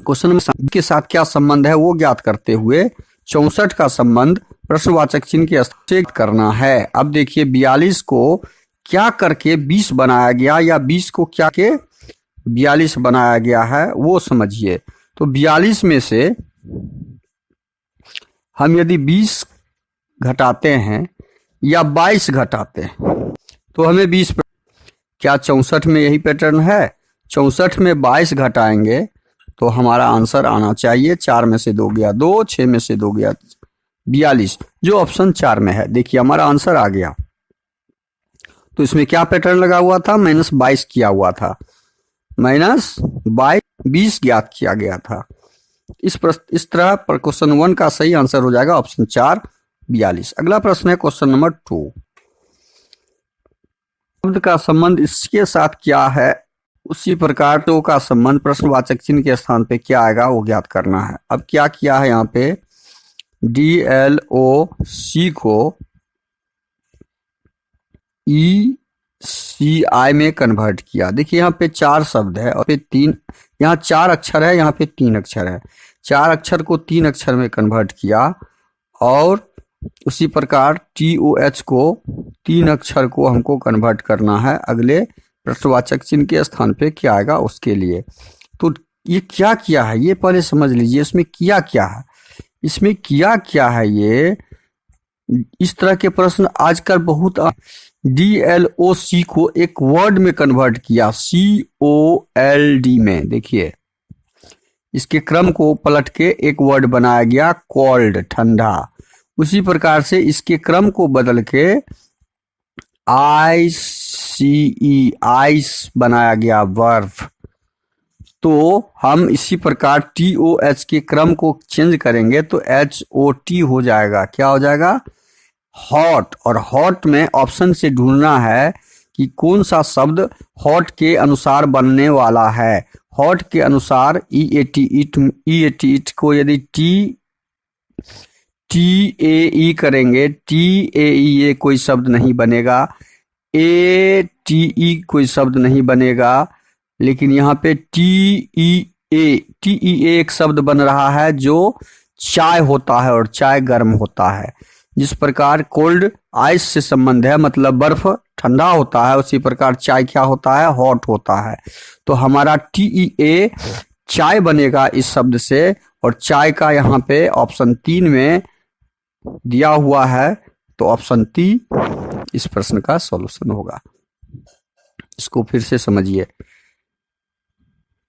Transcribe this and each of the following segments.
Question number के साथ क्या संबंध है वो ज्ञात करते हुए 64 का संबंध प्रश्नवाचक चिन्ह के स्थान से करना है। अब देखिए 42 को क्या करके 20 बनाया गया या 20 को क्या के 42 बनाया गया है वो समझिए। तो 42 में से हम यदि 20 घटाते हैं या 22 घटाते हैं तो हमें 20, क्या 64 में यही पैटर्न है? 64 में 22 घटाएंगे तो हमारा आंसर आना चाहिए 4 में से 2 गया 2, 6 में से 2 गया 42, जो ऑप्शन 4 में है। देखिए हमारा आंसर आ गया। तो इसमें क्या पैटर्न लगा हुआ था? -22 किया हुआ था, -22 20 ज्ञात किया गया था। इस तरह पर क्वेश्चन 1 का सही आंसर हो जाएगा ऑप्शन 4 42। अगला प्रश्न है क्वेश्चन नंबर 2। शब्द का संबंध इसके साथ क्या है उसी प्रकार तो का संबंध प्रश्नवाचक चिन्ह के स्थान पे क्या आएगा वो ज्ञात करना है। अब क्या किया है यहाँ पे DLOC को ECI में कन्वर्ट किया। देखिए यहाँ पे 4 शब्द है और पे 3, यहाँ 4 अक्षर है, यहाँ पे 3 अक्षर है। 4 अक्षर को 3 अक्षर में कन्वर्ट किया और उसी प्रकार TOH को 3 अक्षर को हमको कन्वर्ट करना है अगले प्रश्नवाचक चिन्ह के स्थान पे क्या आएगा उसके लिए। तो ये क्या किया है ये पहले समझ लीजिए। इसमें किया क्या है, इसमें किया क्या है ये, इस तरह के प्रश्न आजकल बहुत DLOC को एक वर्ड में कन्वर्ट किया COLD में। देखिए इसके क्रम को पलट के एक वर्ड बनाया गया कोल्ड, ठंडा। उसी प्रकार से इसके क्रम को बदल के ICE आइस बनाया गया बर्फ। तो हम इसी प्रकार TOH के क्रम को चेंज करेंगे तो HOT हो जाएगा। क्या हो जाएगा? हॉट। और हॉट में ऑप्शन से ढूंढना है कि कौन सा शब्द हॉट के अनुसार बनने वाला है। हॉट के अनुसार EAT को यदि TAE करेंगे, TAE ये कोई शब्द नहीं बनेगा, ATE कोई शब्द नहीं बनेगा, लेकिन यहाँ पे TEA एक शब्द बन रहा है जो चाय होता है और चाय गर्म होता है। जिस प्रकार कोल्ड आइस से संबंध है, मतलब बर्फ ठंडा होता है, उसी प्रकार चाय क्या होता है? हॉट होता है। तो हमारा TEA चाय बनेगा इस शब्द से, और चाय का यहाँ पे ऑप्शन 3 में दिया हुआ है। तो ऑप्शन 3 इस प्रश्न का सॉल्यूशन होगा। इसको फिर से समझिए।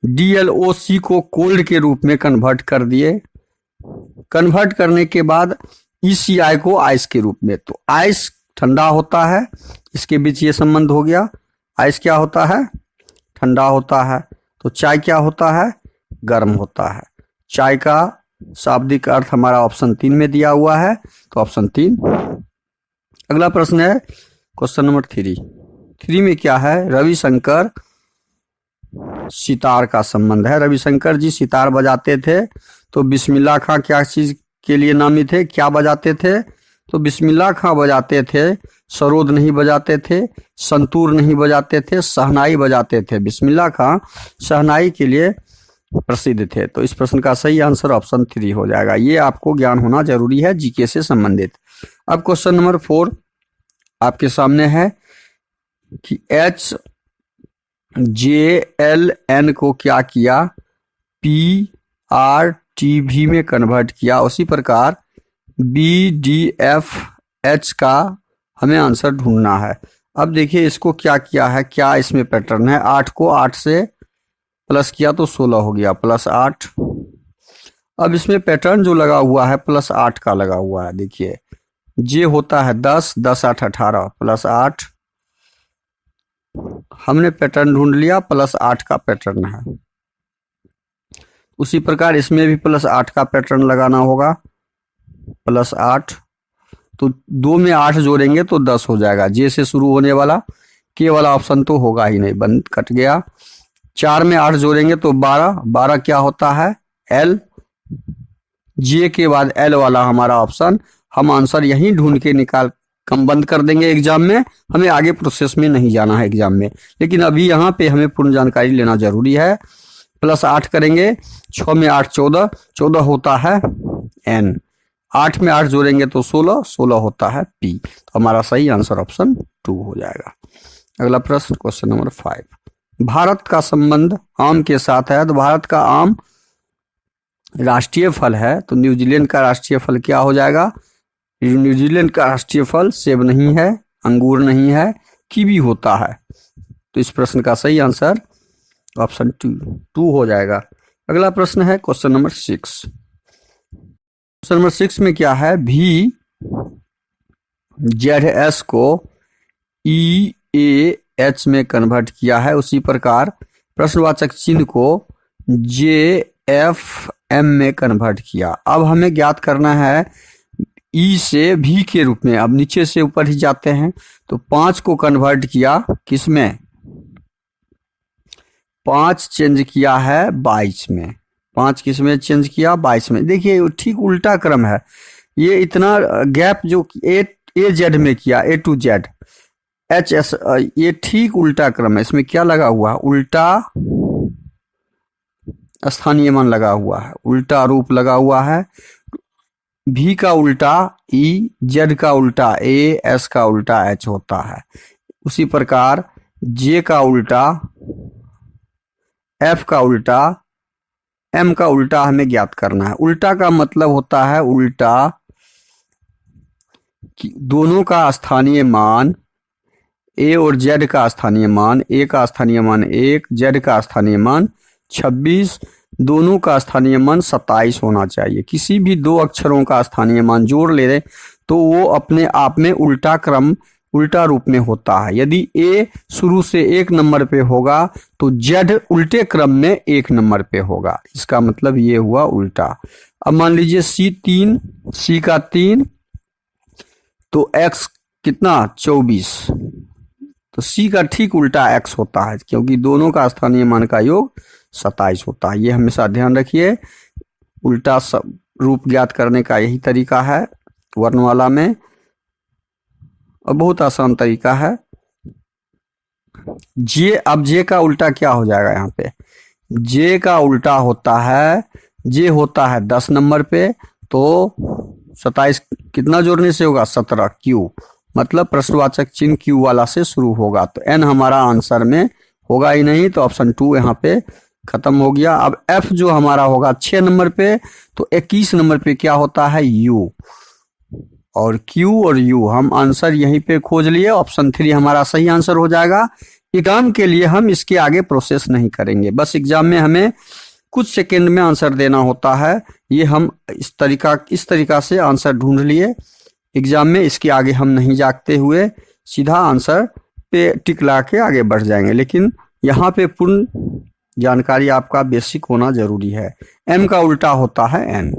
DLOC को कोल्ड के रूप में कन्वर्ट कर दिए, कन्वर्ट करने के बाद ECI को आइस के रूप में। तो आइस ठंडा होता है, इसके बीच ये संबंध हो गया। आइस क्या होता है? ठंडा होता है। तो चाय क्या होता है? गर्म होता है। चाय का शाब्दिक अर्थ हमारा ऑप्शन 3 में दिया हुआ है, तो ऑप्शन 3। अगला प्रश्न है क्वेश्चन नंबर 3 में क्या है? रविशंकर सितार का संबंध है। रविशंकर जी सितार बजाते थे, तो बिस्मिल्लाह खां क्या चीज के लिए नामी थे? क्या बजाते थे? तो बिस्मिल्लाह खां बजाते थे, सरोद नहीं बजाते थे, संतूर नहीं बजाते थे, शहनाई बजाते थे। बिस्मिल्लाह खां शहनाई के लिए प्रसिद्ध थे। तो इस प्रश्न का सही आंसर ऑप्शन 3 हो जाएगा। ये आपको ज्ञान होना जरूरी है जीके से संबंधित। अब क्वेश्चन नंबर 4 आपके सामने है कि HJLN को क्या किया? PRTV में कन्वर्ट किया। उसी प्रकार BDFH का हमें आंसर ढूंढना है। अब देखिए इसको क्या किया है, क्या इसमें पैटर्न है? 8 को 8 से प्लस किया तो 16 हो गया, +8। अब इसमें पैटर्न जो लगा हुआ है +8 का लगा हुआ है। देखिए जे होता है 10, 10 8 18, +8। हमने पैटर्न ढूंढ लिया, +8 का पैटर्न है। उसी प्रकार इसमें भी +8 का पैटर्न लगाना होगा, +8। तो 2 में 8 जोड़ेंगे तो 10 हो जाएगा। जे से शुरू होने वाला के वाला ऑप्शन तो होगा ही नहीं, बंद कट गया। 4 में 8 जोड़ेंगे तो 12, 12 क्या होता है? L। जे के बाद L वाला हमारा ऑप्शन। हम आंसर यहीं ढूंढ के निकाल कम बंद कर देंगे एग्जाम में, हमें आगे प्रोसेस में नहीं जाना है एग्जाम में। लेकिन अभी यहाँ पे हमें पूर्ण जानकारी लेना जरूरी है। प्लस 8 करेंगे, 6 में 8 14, 14 होता है n, 8 में 8 जोड़ेंगे तो 16, 16 होता है p। तो हमारा सही आंसर ऑप्शन 2 हो जाएगा। अगला प्रश्न क्वेश्चन नंबर 5, भारत का संबंध आम के साथ है। तो भारत का आम राष्ट्रीय फल है, तो न्यूजीलैंड का राष्ट्रीय फल क्या हो जाएगा? न्यूजीलैंड का राष्ट्रीय फल सेब नहीं है, अंगूर नहीं है, कीवी होता है। तो इस प्रश्न का सही आंसर ऑप्शन 2 हो जाएगा। अगला प्रश्न है क्वेश्चन नंबर 6। क्वेश्चन नंबर 6 में क्या है? भी जेड एस को ई ए एच में कन्वर्ट किया है, उसी प्रकार प्रश्नवाचक चिन्ह को जे एफ एम में कन्वर्ट किया। अब हमें ज्ञात करना है ई से भी के रूप में। अब नीचे से ऊपर ही जाते हैं, तो 5 को कन्वर्ट किया किसमें? 5 चेंज किया है 22 में। 5 किस में चेंज किया? 22 में। देखिए ठीक उल्टा क्रम है, ये इतना गैप जो ए जेड में किया, ए टू जेड एच एस, ये ठीक उल्टा क्रम है। इसमें क्या लगा हुआ है? उल्टा स्थानीय मान लगा हुआ है, उल्टा रूप लगा हुआ है। भी का उल्टा ई, जेड का उल्टा ए, एस का उल्टा एच होता है। उसी प्रकार जे का उल्टा, एफ का उल्टा, एम का उल्टा हमें ज्ञात करना है। उल्टा का मतलब होता है उल्टा कि दोनों का स्थानीय मान, ए और जेड का स्थानीय मान, ए का स्थानीय मान 1, जेड का स्थानीय मान 26, दोनों का स्थानीय मान 27 होना चाहिए। किसी भी दो अक्षरों का स्थानीय मान जोड़ ले तो वो अपने आप में उल्टा क्रम, उल्टा रूप में होता है। यदि ए शुरू से 1 नंबर पे होगा तो जेड उल्टे क्रम में 1 नंबर पे होगा। इसका मतलब ये हुआ उल्टा। अब मान लीजिए सी का 3, तो एक्स कितना? 24, तो सी का ठीक उल्टा एक्स होता है, क्योंकि दोनों का स्थानीय मान का योग 27 होता है। ये हमेशा ध्यान रखिए। उल्टा सब रूप ज्ञात करने का यही तरीका है वर्णमाला में, और बहुत आसान तरीका है। जे, अब जे का उल्टा क्या हो जाएगा? यहाँ पे जे का उल्टा होता है, जे होता है 10 नंबर पे, तो 27 कितना जोड़ने से होगा? 17, क्यू, मतलब प्रश्नवाचक चिन्ह क्यू वाला से शुरू होगा। तो एन हमारा आंसर में होगा ही नहीं, तो ऑप्शन 2 यहाँ पे खत्म हो गया। अब एफ जो हमारा होगा 6 नंबर पे, तो 21 नंबर पे क्या होता है? यू, और क्यू और यू हम आंसर यहीं पे खोज लिए। ऑप्शन 3 हमारा सही आंसर हो जाएगा। एग्जाम के लिए हम इसके आगे प्रोसेस नहीं करेंगे, बस एग्जाम में हमें कुछ सेकंड में आंसर देना होता है। ये हम इस तरीका से आंसर ढूंढ लिए एग्जाम में। इसके आगे हम नहीं जागते हुए सीधा आंसर पे टिक ला के आगे बढ़ जाएंगे, लेकिन यहाँ पे पूर्ण जानकारी आपका बेसिक होना जरूरी है। एम का उल्टा होता है एन,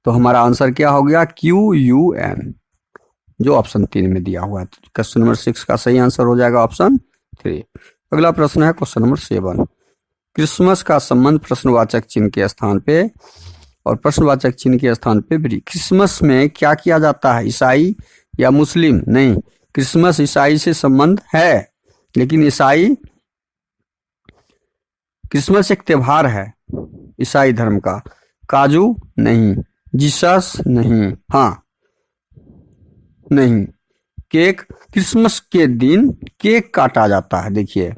तो हमारा आंसर क्या हो गया? क्यू यू एन, जो ऑप्शन 3 में दिया हुआ है। क्वेश्चन नंबर 6 का सही आंसर हो जाएगा ऑप्शन 3। अगला प्रश्न है क्वेश्चन नंबर 7। क्रिसमस का संबंध प्रश्नवाचक चिन्ह के स्थान पे और प्रश्नवाचक चिन्ह के स्थान पे भी। क्रिसमस में क्या किया जाता है? ईसाई या मुस्लिम? नहीं, क्रिसमस ईसाई से संबंध है, लेकिन क्रिसमस एक त्योहार है ईसाई धर्म का। काजू नहीं, जीसस नहीं, हाँ नहीं, केक, क्रिसमस के दिन केक काटा जाता है। देखिए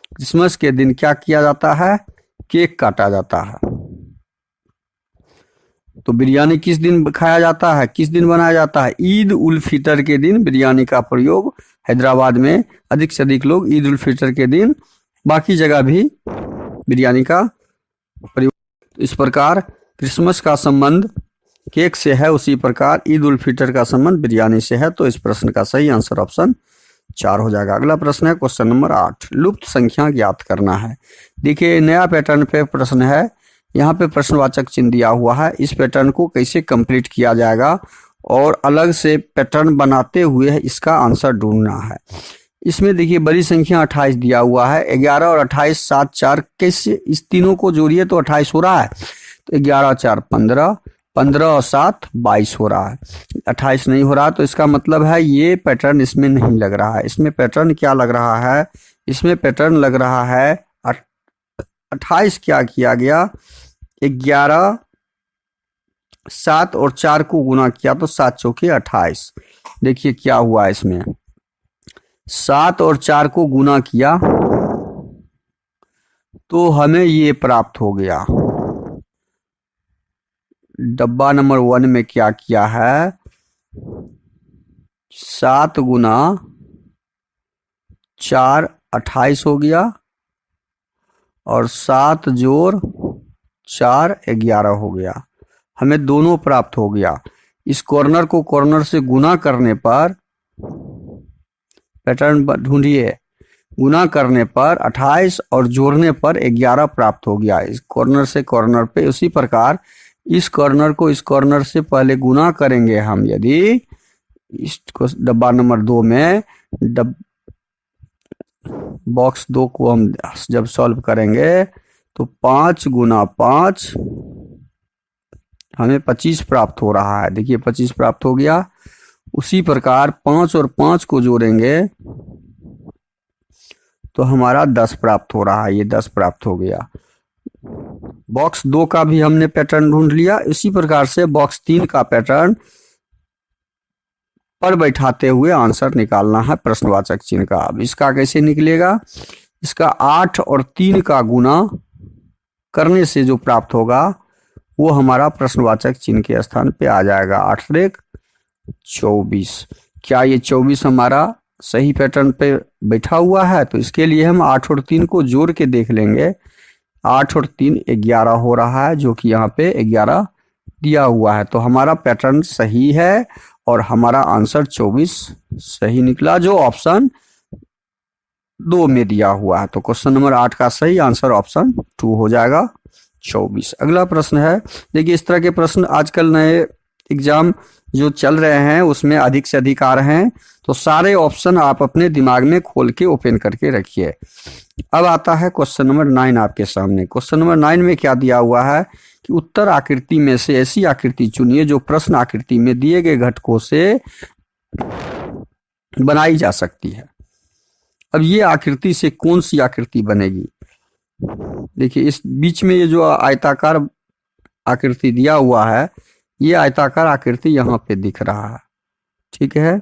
क्रिसमस के दिन क्या किया जाता है? केक काटा जाता है। तो बिरयानी किस दिन खाया जाता है? किस दिन बनाया जाता है? ईद उल फितर के दिन बिरयानी का प्रयोग हैदराबाद में अधिक से अधिक लोग ईद उल फितर के दिन, बाकी जगह भी बिरयानी का प्रयोग। इस प्रकार क्रिसमस का संबंध केक से है, उसी प्रकार ईद उल फितर का संबंध बिरयानी से है। तो इस प्रश्न का सही आंसर ऑप्शन 4 हो जाएगा। अगला प्रश्न है क्वेश्चन नंबर 8। लुप्त संख्या ज्ञात करना है। देखिए नया पैटर्न पे प्रश्न है, यहाँ पे प्रश्नवाचक चिन्ह दिया हुआ है। इस पैटर्न को कैसे कंप्लीट किया जाएगा और अलग से पैटर्न बनाते हुए इसका आंसर ढूंढना है। इसमें देखिए बड़ी संख्या 28 दिया हुआ है, 11 और 28 7 4, कैसे इस तीनों को जोड़िए तो 28 हो रहा है। तो 11 4 15, 15 और 7 22 हो रहा है। 28 नहीं हो रहा, तो इसका मतलब है ये पैटर्न इसमें नहीं लग रहा है। इसमें पैटर्न क्या लग रहा है? इसमें पैटर्न लग रहा है 28 क्या किया गया, 11, 7 और 4 को गुना किया तो 7 चौके 28। देखिए क्या हुआ इसमें, 7 और 4 को गुना किया तो हमें ये प्राप्त हो गया। डब्बा नंबर 1 में क्या किया है, 7 गुना 4 28 हो गया और 7 जोड़ 4 11 हो गया। हमें दोनों प्राप्त हो गया। इस कॉर्नर को कॉर्नर से गुना करने पर, पैटर्न ढूंढिए, गुना करने पर 28 और जोड़ने पर 11 प्राप्त हो गया इस कॉर्नर से कॉर्नर पे। उसी प्रकार इस कॉर्नर को इस कॉर्नर से पहले गुना करेंगे हम, यदि इसको डब्बा नंबर 2 में बॉक्स 2 को हम जब सॉल्व करेंगे तो 5 गुना 5 हमें 25 प्राप्त हो रहा है। देखिए 25 प्राप्त हो गया। उसी प्रकार 5 और 5 को जोड़ेंगे तो हमारा 10 प्राप्त हो रहा है, ये 10 प्राप्त हो गया। बॉक्स 2 का भी हमने पैटर्न ढूंढ लिया। इसी प्रकार से बॉक्स 3 का पैटर्न पर बैठाते हुए आंसर निकालना है प्रश्नवाचक चिन्ह का। अब इसका कैसे निकलेगा, इसका 8 और 3 का गुना करने से जो प्राप्त होगा वो हमारा प्रश्नवाचक चिन्ह के स्थान पे आ जाएगा। 8 रेख 24। क्या ये 24 हमारा सही पैटर्न पे बैठा हुआ है? तो इसके लिए हम 8 और 3 को जोड़ के देख लेंगे। 8 और 3 11 हो रहा है, जो कि यहाँ पे 11 दिया हुआ है। तो हमारा पैटर्न सही है और हमारा आंसर 24 सही निकला, जो ऑप्शन 2 में दिया हुआ है। तो क्वेश्चन नंबर 8 का सही आंसर ऑप्शन 2 हो जाएगा, 24। अगला प्रश्न है, देखिए इस तरह के प्रश्न आजकल नए एग्जाम जो चल रहे हैं उसमें अधिक से अधिक आ रहे हैं। तो सारे ऑप्शन आप अपने दिमाग में खोल के ओपन करके रखिए। अब आता है क्वेश्चन नंबर 9 आपके सामने। क्वेश्चन नंबर 9 में क्या दिया हुआ है कि उत्तर आकृति में से ऐसी आकृति चुनिए जो प्रश्न आकृति में दिए गए घटकों से बनाई जा सकती है। अब ये आकृति से कौन सी आकृति बनेगी? देखिए इस बीच में ये जो आयताकार आकृति दिया हुआ है, ये आयताकार आकृति यहाँ पे दिख रहा है, ठीक है।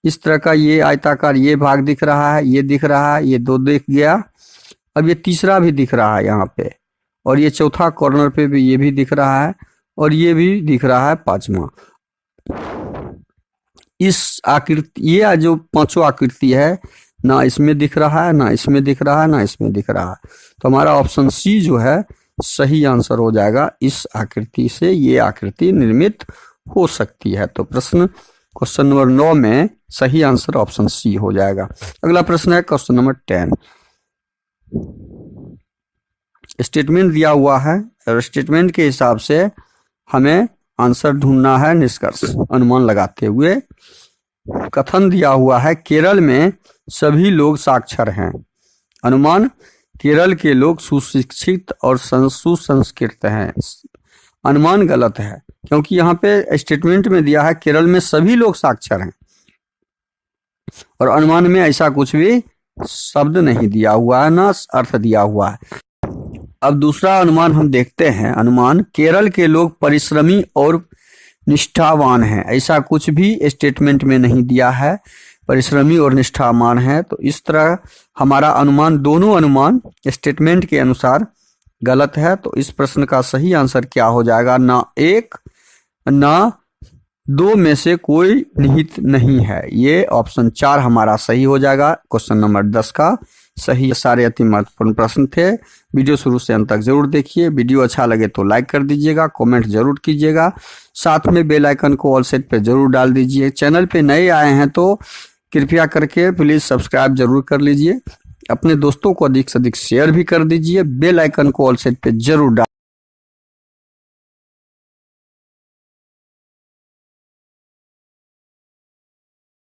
इस तरह का ये आयताकार ये भाग दिख रहा है, ये दिख रहा है, ये 2 दिख गया। अब ये तीसरा भी दिख रहा है यहाँ पे, और ये चौथा कॉर्नर पे भी ये भी दिख रहा है, और ये भी दिख रहा है 5वां। इस आकृति, ये जो 5वां आकृति है, ना इसमें दिख रहा है, ना इसमें दिख रहा है, ना इसमें दिख रहा है। तो हमारा ऑप्शन सी जो है सही आंसर हो जाएगा। इस आकृति से ये आकृति निर्मित हो सकती है। तो क्वेश्चन नंबर 9 में सही आंसर ऑप्शन सी हो जाएगा। अगला प्रश्न है क्वेश्चन नंबर 10। स्टेटमेंट दिया हुआ है और स्टेटमेंट के हिसाब से हमें आंसर ढूंढना है, निष्कर्ष अनुमान लगाते हुए। कथन दिया हुआ है केरल में सभी लोग साक्षर हैं। अनुमान, केरल के लोग सुशिक्षित और सुसंस्कृत हैं। अनुमान गलत है, क्योंकि यहाँ पे स्टेटमेंट में दिया है केरल में सभी लोग साक्षर हैं, और अनुमान में ऐसा कुछ भी शब्द नहीं दिया हुआ है, ना अर्थ दिया हुआ है। अब दूसरा अनुमान हम देखते हैं। अनुमान, केरल के लोग परिश्रमी और निष्ठावान हैं। ऐसा कुछ भी स्टेटमेंट में नहीं दिया है, परिश्रमी और निष्ठावान है। तो इस तरह हमारा अनुमान, दोनों अनुमान स्टेटमेंट के अनुसार गलत है। तो इस प्रश्न का सही आंसर क्या हो जाएगा? ना 1 ना 2 में से कोई निहित नहीं है। ये ऑप्शन 4 हमारा सही हो जाएगा। क्वेश्चन नंबर 10 का सही। सारे अति महत्वपूर्ण प्रश्न थे। वीडियो शुरू से अंत तक जरूर देखिए। वीडियो अच्छा लगे तो लाइक कर दीजिएगा, कमेंट जरूर कीजिएगा, साथ में बेल आइकन को ऑल सेट पे जरूर डाल दीजिए। चैनल पे नए आए हैं तो कृपया करके प्लीज सब्सक्राइब जरूर कर लीजिए। अपने दोस्तों को अधिक से अधिक शेयर भी कर दीजिए। बेल आइकन को ऑल सेट पे जरूर डाल